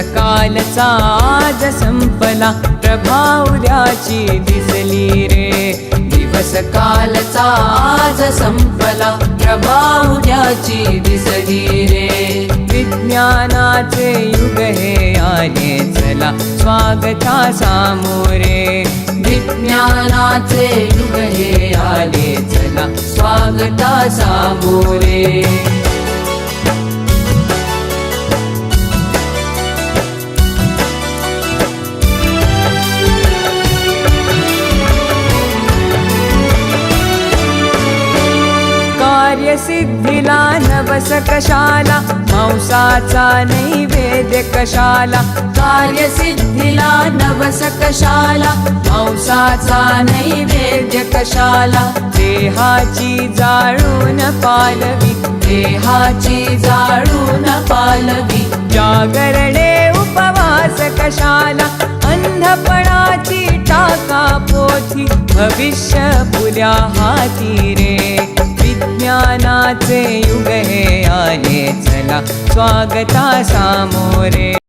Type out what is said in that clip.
कालचा आज संपला, प्रभा उद्याची दिसली रे. दिवस कालचा आज संपला, प्रभा उद्याची दिसली रे. विज्ञानाचे युग हे आले चला, स्वागता सामोरे. विज्ञानाचे युग हे आले चला, स्वागता सामोरे. कार्यसिद्धीला नवस कशाला, मांसाचा नैवेद्य कशाला. कार्यसिद्धीला नवस कशाला, मांसाचा नैवेद्य कशाला. देहाची जाळून पालवी, देहाची जाळून पालवी. जागरणे उपवास कशाला, अंधपणाची टाका पोथी. भविष्य पुऱ्या हाती रे. विज्ञानाचे युग हे आले चला, स्वागता सामोरे.